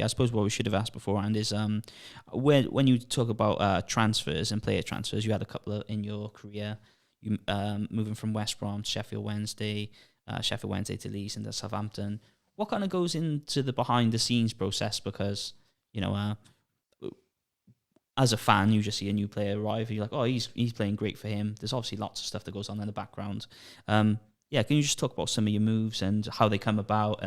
I suppose what we should have asked beforehand is when you talk about transfers and player transfers, you had a couple in your career. You moving from West Brom to Sheffield Wednesday to Leeds and to Southampton. What kind of goes into the behind the scenes process? Because as a fan, you just see a new player arrive, and you're like, oh, he's playing great for him. There's obviously lots of stuff that goes on in the background. Can you just talk about some of your moves and how they come about?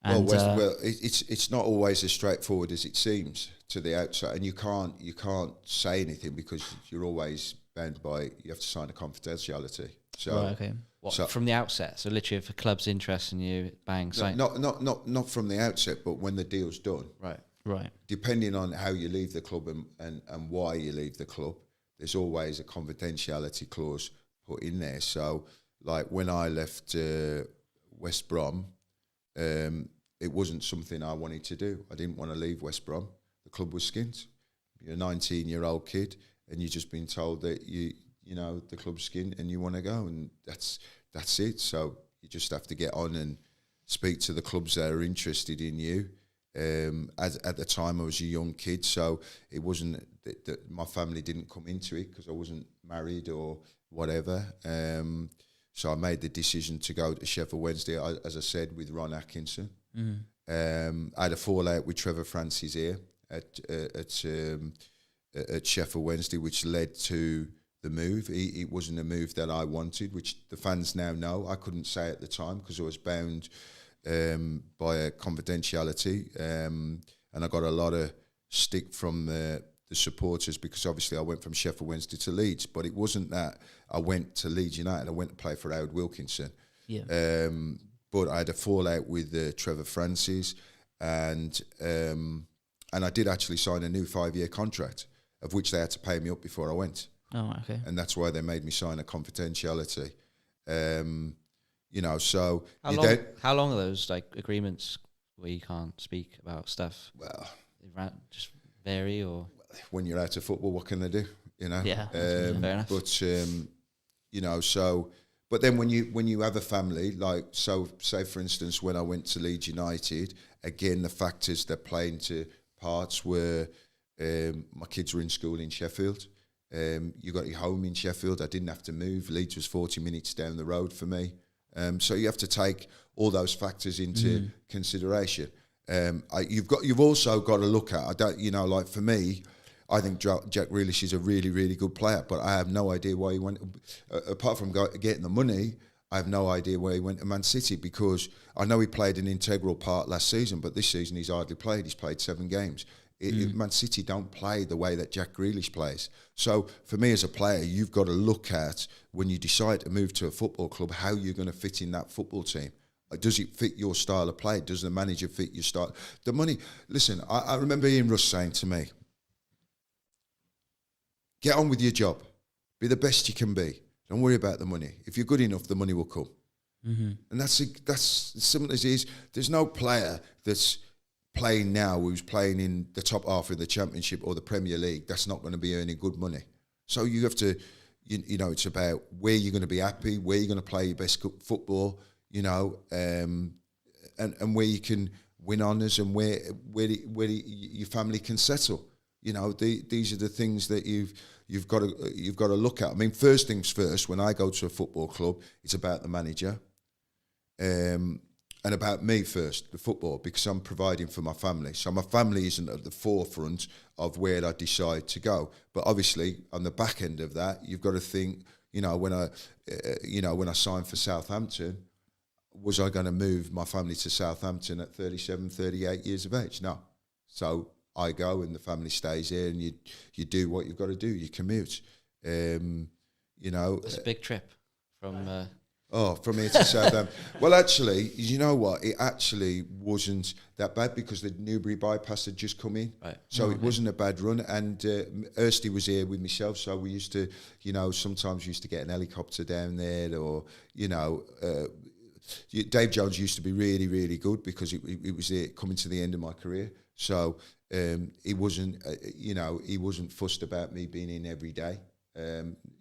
It's not always as straightforward as it seems to the outside, and you can't say anything because you're always bound by, you have to sign a confidentiality. So, right, okay. From the outset? So literally, if a club's interested in you, bang, sign. Not from the outset, but when the deal's done. Right. Depending on how you leave the club and why you leave the club, there's always a confidentiality clause put in there. So, like when I left West Brom, it wasn't something I wanted to do. I didn't want to leave West Brom. The club was skint. You're a 19-year-old kid, and you've just been told that you know the club's skint and you want to go, and that's it. So you just have to get on and speak to the clubs that are interested in you. At the time, I was a young kid, so it wasn't that my family didn't come into it because I wasn't married or whatever. So I made the decision to go to Sheffield Wednesday, as I said, with Ron Atkinson. I had a fallout with Trevor Francis here at Sheffield Wednesday, which led to the move. It wasn't a move that I wanted, which the fans now know. I couldn't say at the time because I was bound by a confidentiality, and I got a lot of stick from the supporters because obviously I went from Sheffield Wednesday to Leeds, but it wasn't that I went to Leeds United. I went to play for Howard Wilkinson. Yeah. But I had a fallout with Trevor Francis, and I did actually sign a new 5-year contract, of which they had to pay me up before I went. Oh, okay. And that's why they made me sign a confidentiality. So how long are those agreements where you can't speak about stuff? Well, they just vary, or when you're out of football, what can they do? Yeah, fair enough. But but then when you have a family, say for instance, when I went to Leeds United, again the factors that play into parts were my kids were in school in Sheffield. You got your home in Sheffield. I didn't have to move. Leeds was 40 minutes down the road for me. So you have to take all those factors into consideration. You've also got to look at, for me, I think Jack Grealish is a really, really good player, but I have no idea why he went, apart from getting the money, I have no idea why he went to Man City, because I know he played an integral part last season, but this season he's hardly played. He's played 7 games. Man City don't play the way that Jack Grealish plays. So for me as a player, you've got to look at, when you decide to move to a football club, how you're going to fit in that football team. Does it fit your style of play? Does the manager fit your style? The money, listen, I remember Ian Russ saying to me, get on with your job. Be the best you can be. Don't worry about the money. If you're good enough, the money will come. And that's as simple as it is. There's no player that's playing now who's playing in the top half of the Championship or the Premier League that's not going to be earning good money. So you have to, it's about where you're going to be happy, where you're going to play your best football, and where you can win honours, and where your family can settle. These are the things that you've got to look at. I mean, first things first. When I go to a football club, it's about the manager, and about me first, the football, because I'm providing for my family. So my family isn't at the forefront of where I decide to go. But obviously, on the back end of that, you've got to think. When I signed for Southampton, was I going to move my family to Southampton at 37, 38 years of age? No. So I go and the family stays here, and you do what you've got to do. You commute. It's a big trip from. From here to Southampton. Well, actually, you know what? It actually wasn't that bad because the Newbury bypass had just come in. Right. So it wasn't a bad run. And Kirsty was here with myself, so we used to, sometimes used to get an helicopter down there, or, Dave Jones used to be really, really good because it was coming to the end of my career. So he wasn't fussed about me being in every day.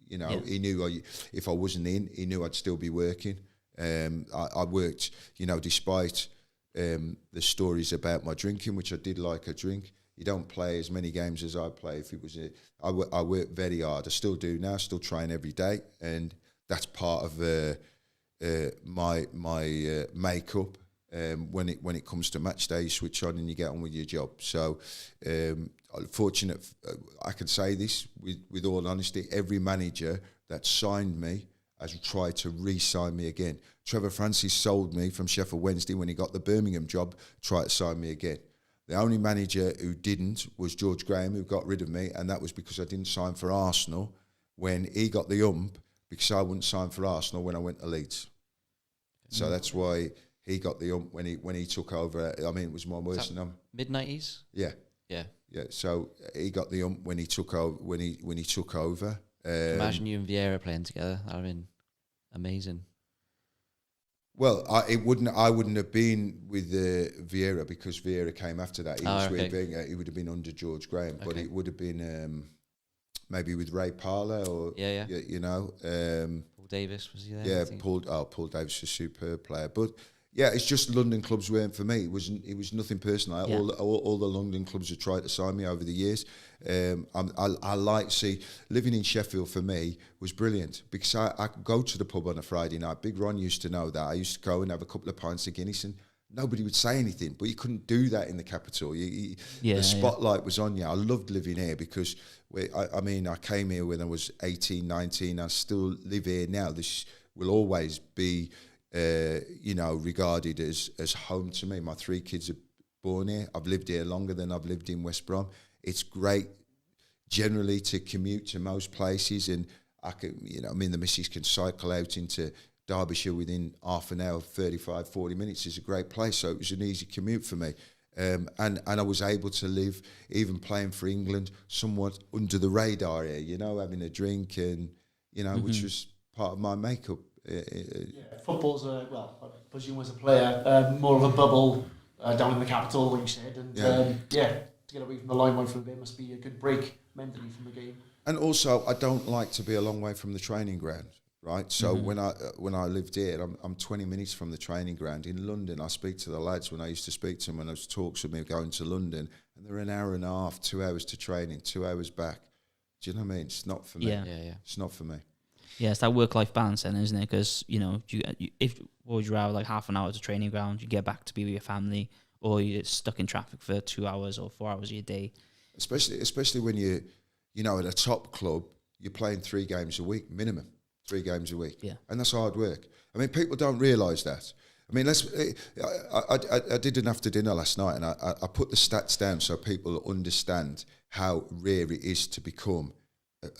He knew if I wasn't in, he knew I'd still be working. I worked, despite the stories about my drinking, which I did like a drink. You don't play as many games as I play. If it was, I work very hard. I still do now. Still train every day, and that's part of my makeup. When it comes to match day, you switch on and you get on with your job. So, fortunate, I can say this with all honesty. Every manager that signed me has tried to re-sign me again. Trevor Francis sold me from Sheffield Wednesday when he got the Birmingham job. Tried to sign me again. The only manager who didn't was George Graham, who got rid of me, and that was because I didn't sign for Arsenal when he got the hump, because I wouldn't sign for Arsenal when I went to Leeds. So that's why he got the hump when he took over. I mean, it was more worse than him. Mid-90s? Yeah. Yeah. Yeah. So he got the hump when he took over. When he took over. Imagine you and Vieira playing together. That would have been amazing. Well, I wouldn't have been with Vieira, because Vieira came after that. He was with Wenger. He would have been under George Graham, but it would have been maybe with Ray Parlour or you know. Paul Davis, was he there? Yeah, Paul Davis was a superb player, but yeah, it's just London clubs weren't for me. It was nothing personal. Yeah. All the London clubs have tried to sign me over the years. I like living in Sheffield for me was brilliant, because I could go to the pub on a Friday night. Big Ron used to know that. I used to go and have a couple of pints of Guinness, and nobody would say anything. But you couldn't do that in the capital. The spotlight was on you. I loved living here because I came here when I was 18, 19. I still live here now. This will always be regarded as home to me. My 3 kids are born here. I've lived here longer than I've lived in West Brom. It's great generally to commute to most places, and the missus can cycle out into Derbyshire within half an hour, 35, 40 minutes. Is a great place, so it was an easy commute for me. And I was able to live, even playing for England, somewhat under the radar here, having a drink and, which was part of my makeup. Football's I presume as a player, more of a bubble down in the capital, like you said, and to get away from the limelight for a bit must be a good break mentally from the game. And also, I don't like to be a long way from the training ground, right? So when I lived here, I'm 20 minutes from the training ground. In London, I speak to the lads when I used to speak to them when I was talks with me going to London, and they're an hour and a half, 2 hours to training, 2 hours back. Do you know what I mean? It's not for me. Yeah. It's not for me. Yeah, it's that work-life balance then, isn't it? Because, if what would you rather, like half an hour to training ground, you get back to be with your family, or you're stuck in traffic for 2 hours or 4 hours of your day. Especially when at a top club, you're playing 3 games a week, minimum, 3 games a week. Yeah. And that's hard work. I mean, people don't realise that. I mean, I did an after dinner last night, and I put the stats down so people understand how rare it is to become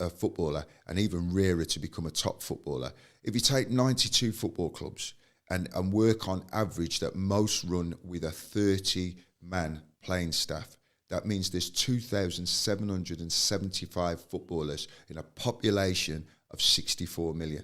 a footballer, and even rarer to become a top footballer. If you take 92 football clubs and work on average that most run with a 30-man playing staff, that means there's 2,775 footballers in a population of 64 million.